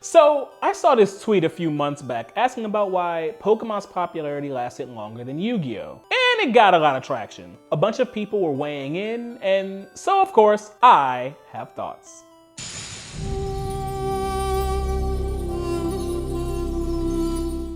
So, I saw this tweet a few months back asking about why Pokemon's popularity lasted longer than Yu-Gi-Oh! And it got a lot of traction. A bunch of people were weighing in, and so of course, I have thoughts.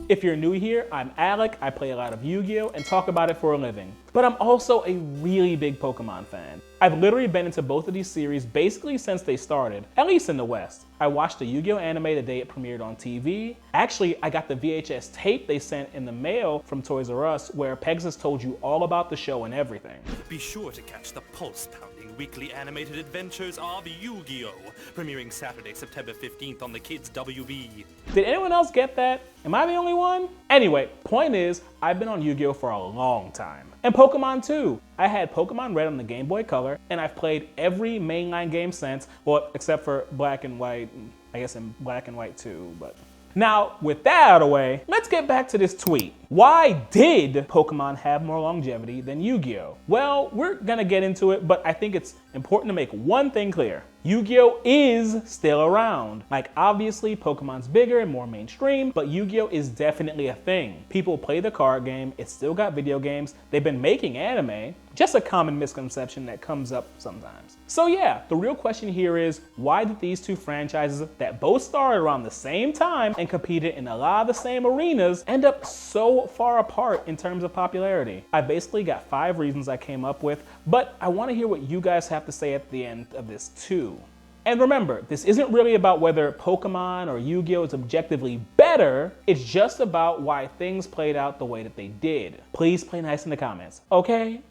If you're new here, I'm Alec, I play a lot of Yu-Gi-Oh! And talk about it for a living. But I'm also a really big Pokemon fan. I've literally been into both of these series basically since they started, at least in the West. I watched the Yu-Gi-Oh! Anime the day it premiered on TV. Actually, I got the VHS tape they sent in the mail from Toys R Us where Pegasus told you all about the show and everything. Be sure to catch the pulse-pounding weekly animated adventures of Yu-Gi-Oh! Premiering Saturday, September 15th on the Kids WB. Did anyone else get that? Am I the only one? Anyway, point is, I've been on Yu-Gi-Oh! For a long time. And Pokemon too. I had Pokemon Red on the Game Boy Color, and I've played every mainline game since, well, except for Black and White, I guess in Black and White too, but. Now, with that out of the way, let's get back to this tweet. Why did Pokemon have more longevity than Yu-Gi-Oh? Well, we're gonna get into it, but I think it's important to make one thing clear. Yu-Gi-Oh is still around. Like, obviously, Pokemon's bigger and more mainstream, but Yu-Gi-Oh is definitely a thing. People play the card game, it's still got video games, they've been making anime, just a common misconception that comes up sometimes. So yeah, the real question here is, why did these two franchises that both started around the same time and competed in a lot of the same arenas end up so far apart in terms of popularity? I basically got 5 reasons I came up with, but I want to hear what you guys have to say at the end of this too. And remember, this isn't really about whether Pokemon or Yu-Gi-Oh is objectively better, it's just about why things played out the way that they did. Please play nice in the comments, okay?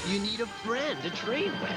You need a friend to trade with.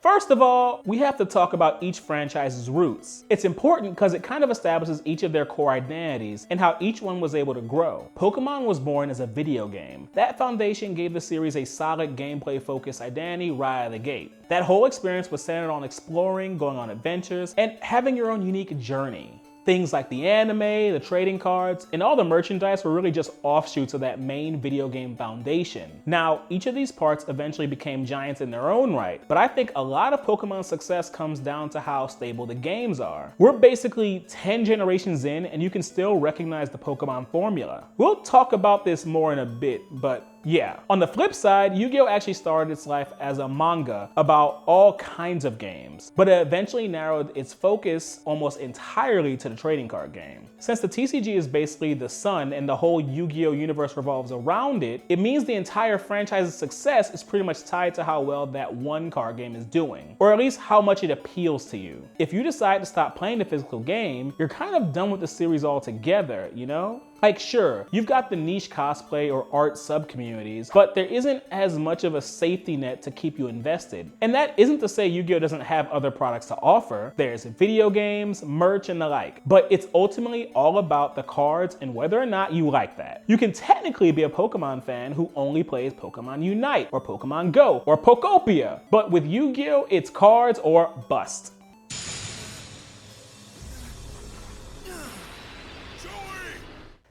First of all, we have to talk about each franchise's roots. It's important because it kind of establishes each of their core identities and how each one was able to grow. Pokemon was born as a video game. That foundation gave the series a solid gameplay-focused identity right out of the gate. That whole experience was centered on exploring, going on adventures, and having your own unique journey. Things like the anime, the trading cards, and all the merchandise were really just offshoots of that main video game foundation. Now, each of these parts eventually became giants in their own right, but I think a lot of Pokemon's success comes down to how stable the games are. We're basically 10 generations in, and you can still recognize the Pokemon formula. We'll talk about this more in a bit, but yeah. On the flip side, Yu-Gi-Oh actually started its life as a manga about all kinds of games, but it eventually narrowed its focus almost entirely to the trading card game. Since the TCG is basically the sun and the whole Yu-Gi-Oh universe revolves around it, it means the entire franchise's success is pretty much tied to how well that one card game is doing, or at least how much it appeals to you. If you decide to stop playing the physical game, you're kind of done with the series altogether, you know? Like, sure, you've got the niche cosplay or art sub-communities, but there isn't as much of a safety net to keep you invested. And that isn't to say Yu-Gi-Oh doesn't have other products to offer. There's video games, merch, and the like. But it's ultimately all about the cards and whether or not you like that. You can technically be a Pokemon fan who only plays Pokemon Unite, or Pokemon Go, or Pokopia. But with Yu-Gi-Oh, it's cards or bust.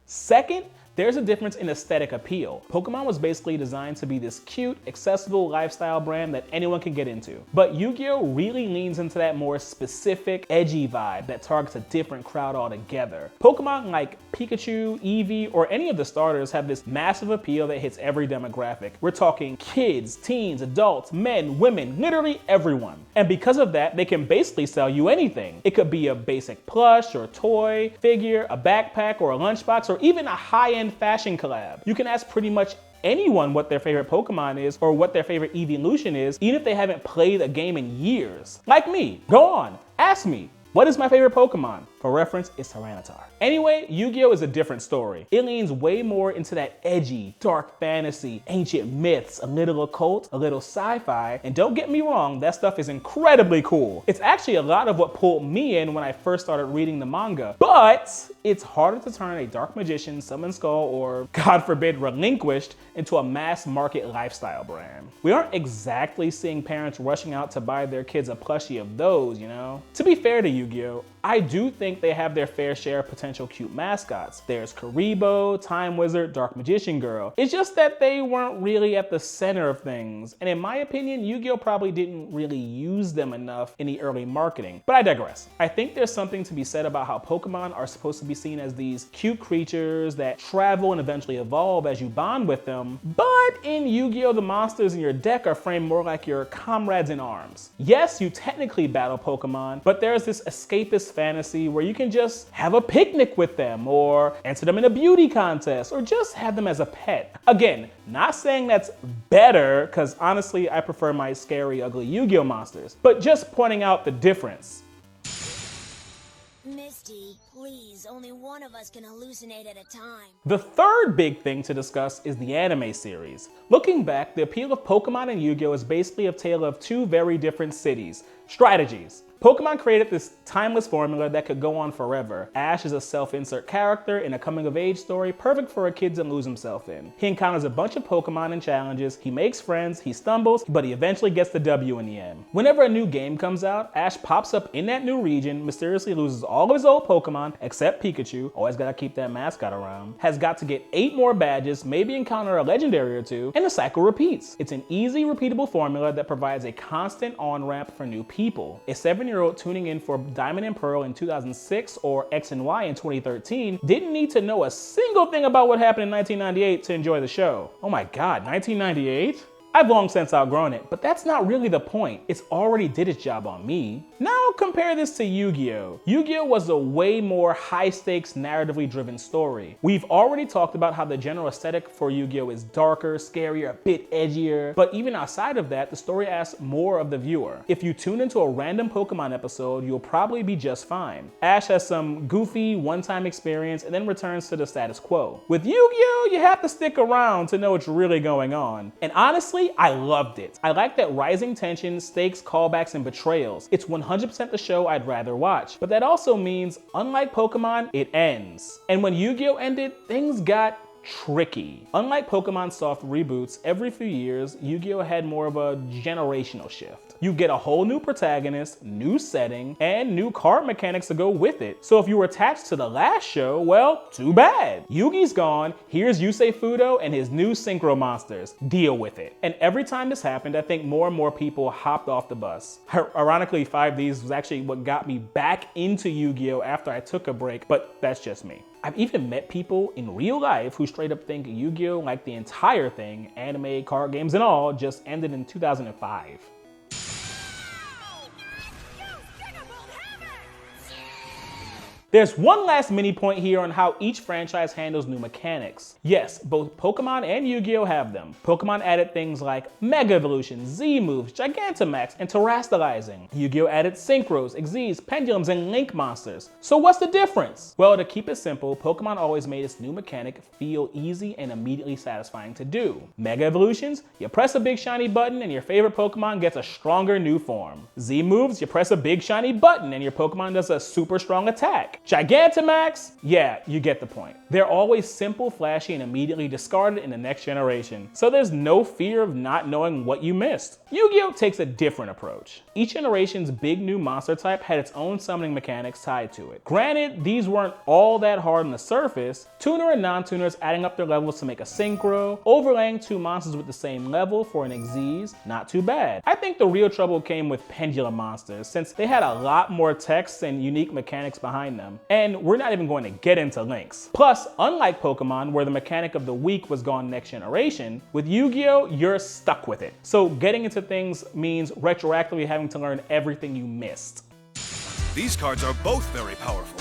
Second, there's a difference in aesthetic appeal. Pokemon was basically designed to be this cute, accessible lifestyle brand that anyone can get into. But Yu-Gi-Oh really leans into that more specific, edgy vibe that targets a different crowd altogether. Pokemon like Pikachu, Eevee, or any of the starters have this massive appeal that hits every demographic. We're talking kids, teens, adults, men, women, literally everyone. And because of that, they can basically sell you anything. It could be a basic plush or toy, figure, a backpack or a lunchbox, or even a high-end fashion collab. You can ask pretty much anyone what their favorite Pokemon is or what their favorite evolution is, even if they haven't played a game in years. Like me, go on, ask me. What is my favorite Pokemon? For reference, it's Tyranitar. Anyway, Yu-Gi-Oh is a different story. It leans way more into that edgy, dark fantasy, ancient myths, a little occult, a little sci-fi, and don't get me wrong, that stuff is incredibly cool. It's actually a lot of what pulled me in when I first started reading the manga, but it's harder to turn a dark magician, summon skull, or God forbid, relinquished into a mass market lifestyle brand. We aren't exactly seeing parents rushing out to buy their kids a plushie of those, you know? To be fair to Yu-Gi-Oh, I do think think they have their fair share of potential cute mascots. There's Karibo, Time Wizard, Dark Magician Girl. It's just that they weren't really at the center of things, and in my opinion, Yu-Gi-Oh! Probably didn't really use them enough in the early marketing. But I digress. I think there's something to be said about how Pokemon are supposed to be seen as these cute creatures that travel and eventually evolve as you bond with them, but in Yu-Gi-Oh! The monsters in your deck are framed more like your comrades in arms. Yes, you technically battle Pokemon, but there's this escapist fantasy where you can just have a picnic with them, or enter them in a beauty contest, or just have them as a pet. Again, not saying that's better, because honestly, I prefer my scary, ugly Yu-Gi-Oh! Monsters, but just pointing out the difference. Misty, please, only one of us can hallucinate at a time. The third big thing to discuss is the anime series. Looking back, the appeal of Pokemon and Yu-Gi-Oh! Is basically a tale of two very different cities. Strategies. Pokemon created this timeless formula that could go on forever. Ash is a self-insert character in a coming-of-age story perfect for a kid to lose himself in. He encounters a bunch of Pokemon and challenges, he makes friends, he stumbles, but he eventually gets the W in the end. Whenever a new game comes out, Ash pops up in that new region, mysteriously loses all of his old Pokemon, except Pikachu, always gotta keep that mascot around, has got to get 8 more badges, maybe encounter a legendary or 2, and the cycle repeats. It's an easy, repeatable formula that provides a constant on-ramp for new people. A 7-year-old tuning in for Diamond and Pearl in 2006 or X and Y in 2013 didn't need to know a single thing about what happened in 1998 to enjoy the show. Oh my god, 1998? I've long since outgrown it, but that's not really the point. It's already did its job on me. Now compare this to Yu-Gi-Oh! Yu-Gi-Oh! Was a way more high-stakes, narratively driven story. We've already talked about how the general aesthetic for Yu-Gi-Oh! Is darker, scarier, a bit edgier, but even outside of that, the story asks more of the viewer. If you tune into a random Pokemon episode, you'll probably be just fine. Ash has some goofy, one-time experience and then returns to the status quo. With Yu-Gi-Oh! You have to stick around to know what's really going on. And honestly, I loved it. I like that rising tension, stakes, callbacks, and betrayals. It's 100% the show I'd rather watch. But that also means, unlike Pokemon, it ends. And when Yu-Gi-Oh! Ended, things got tricky. Unlike Pokemon's soft reboots, every few years, Yu-Gi-Oh! Had more of a generational shift. You get a whole new protagonist, new setting, and new card mechanics to go with it. So if you were attached to the last show, well, too bad. Yugi's gone, here's Yusei Fudo and his new Synchro Monsters. Deal with it. And every time this happened, I think more and more people hopped off the bus. Ironically, 5Ds was actually what got me back into Yu-Gi-Oh! After I took a break, but that's just me. I've even met people in real life who straight up think Yu-Gi-Oh! Like the entire thing, anime, card games and all, just ended in 2005. There's one last mini point here on how each franchise handles new mechanics. Yes, both Pokemon and Yu-Gi-Oh! Have them. Pokemon added things like Mega Evolution, Z-moves, Gigantamax, and Terastallizing. Yu-Gi-Oh! Added Synchros, Xyz, Pendulums, and Link monsters. So what's the difference? Well, to keep it simple, Pokemon always made its new mechanic feel easy and immediately satisfying to do. Mega Evolutions, you press a big shiny button and your favorite Pokemon gets a stronger new form. Z-moves, you press a big shiny button and your Pokemon does a super strong attack. Gigantamax? Yeah, you get the point. They're always simple, flashy, and immediately discarded in the next generation, so there's no fear of not knowing what you missed. Yu-Gi-Oh! Takes a different approach. Each generation's big new monster type had its own summoning mechanics tied to it. Granted, these weren't all that hard on the surface, tuner and non-tuners adding up their levels to make a Synchro, overlaying 2 monsters with the same level for an Xyz, not too bad. I think the real trouble came with Pendulum monsters, since they had a lot more text and unique mechanics behind them. And we're not even going to get into links. Plus, unlike Pokemon, where the mechanic of the week was gone next generation, with Yu-Gi-Oh! You're stuck with it. So getting into things means retroactively having to learn everything you missed. These cards are both very powerful.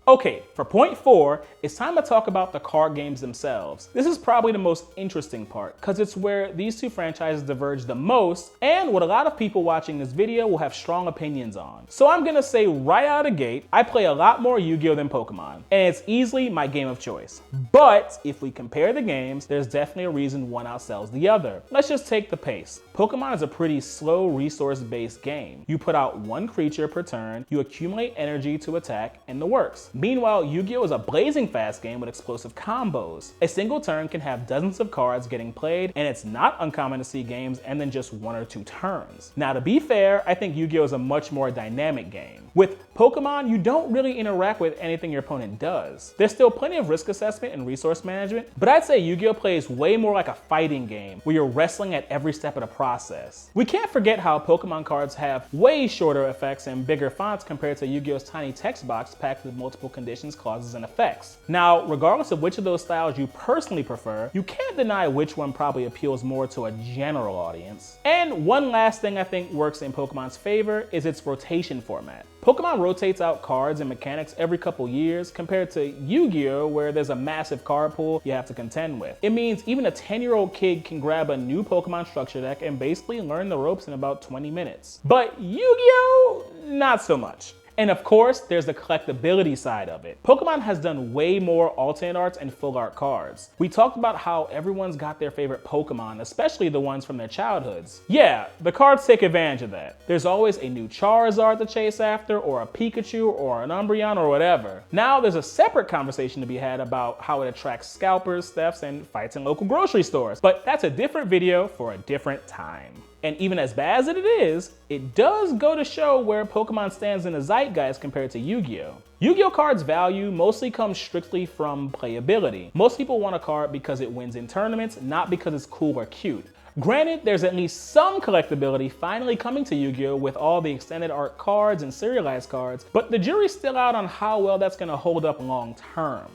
Okay, for point 4, it's time to talk about the card games themselves. This is probably the most interesting part, because it's where these two franchises diverge the most, and what a lot of people watching this video will have strong opinions on. So I'm gonna say right out of the gate, I play a lot more Yu-Gi-Oh! Than Pokemon, and it's easily my game of choice. But if we compare the games, there's definitely a reason one outsells the other. Let's just take the pace. Pokemon is a pretty slow resource-based game. You put out 1 creature per turn, you accumulate energy to attack, and the works. Meanwhile, Yu-Gi-Oh! Is a blazing fast game with explosive combos. A single turn can have dozens of cards getting played, and it's not uncommon to see games end in just 1 or 2 turns. Now, to be fair, I think Yu-Gi-Oh! Is a much more dynamic game. With Pokemon, you don't really interact with anything your opponent does. There's still plenty of risk assessment and resource management, but I'd say Yu-Gi-Oh! Plays way more like a fighting game where you're wrestling at every step of the process. We can't forget how Pokemon cards have way shorter effects and bigger fonts compared to Yu-Gi-Oh!'s tiny text box packed with multiple conditions, clauses, and effects. Now, regardless of which of those styles you personally prefer, you can't deny which one probably appeals more to a general audience. And one last thing I think works in Pokemon's favor is its rotation format. Pokemon rotates out cards and mechanics every couple years compared to Yu-Gi-Oh! Where there's a massive card pool you have to contend with. It means even a 10-year-old kid can grab a new Pokemon structure deck and basically learn the ropes in about 20 minutes. But Yu-Gi-Oh! Not so much. And of course, there's the collectability side of it. Pokemon has done way more alternate arts and full art cards. We talked about how everyone's got their favorite Pokemon, especially the ones from their childhoods. Yeah, the cards take advantage of that. There's always a new Charizard to chase after, or a Pikachu, or an Umbreon, or whatever. Now there's a separate conversation to be had about how it attracts scalpers, thefts, and fights in local grocery stores. But that's a different video for a different time. And even as bad as it is, it does go to show where Pokemon stands in the zeitgeist compared to Yu-Gi-Oh! Yu-Gi-Oh! Cards' value mostly comes strictly from playability. Most people want a card because it wins in tournaments, not because it's cool or cute. Granted, there's at least some collectability finally coming to Yu-Gi-Oh! With all the extended art cards and serialized cards, but the jury's still out on how well that's gonna hold up long term.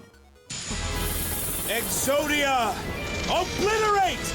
Exodia! Obliterate!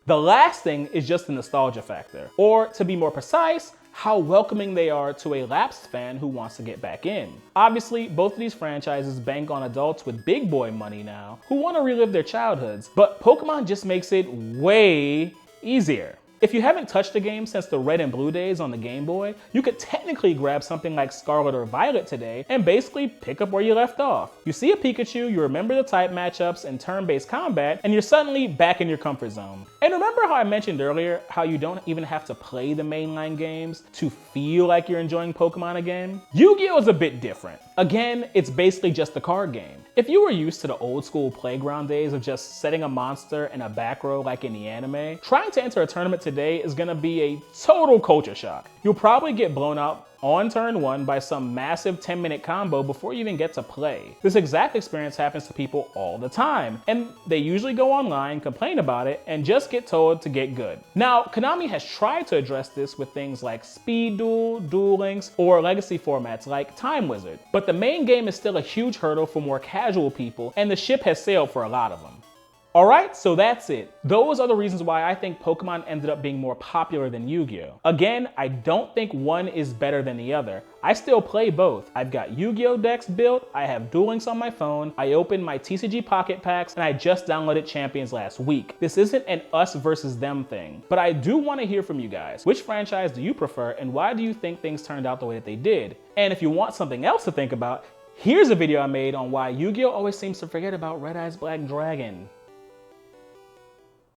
The last thing is just the nostalgia factor, or to be more precise, how welcoming they are to a lapsed fan who wants to get back in. Obviously, both of these franchises bank on adults with big boy money now who want to relive their childhoods, but Pokemon just makes it way easier. If you haven't touched a game since the Red and Blue days on the Game Boy, you could technically grab something like Scarlet or Violet today and basically pick up where you left off. You see a Pikachu, you remember the type matchups and turn-based combat, and you're suddenly back in your comfort zone. And remember how I mentioned earlier how you don't even have to play the mainline games to feel like you're enjoying Pokemon again? Yu-Gi-Oh! Is a bit different. Again, it's basically just a card game. If you were used to the old school playground days of just setting a monster in a back row like in the anime, trying to enter a tournament today is gonna be a total culture shock. You'll probably get blown out on turn 1 by some massive 10-minute combo before you even get to play. This exact experience happens to people all the time, and they usually go online, complain about it, and just get told to get good. Now, Konami has tried to address this with things like Speed Duel, Duel Links, or legacy formats like Time Wizard, but the main game is still a huge hurdle for more casual people, and the ship has sailed for a lot of them. Alright, so that's it. Those are the reasons why I think Pokemon ended up being more popular than Yu-Gi-Oh! Again, I don't think one is better than the other. I still play both. I've got Yu-Gi-Oh! Decks built, I have Duel Links on my phone, I opened my TCG Pocket Packs, and I just downloaded Champions last week. This isn't an us versus them thing, but I do want to hear from you guys. Which franchise do you prefer, and why do you think things turned out the way that they did? And if you want something else to think about, here's a video I made on why Yu-Gi-Oh! Always seems to forget about Red Eyes Black Dragon.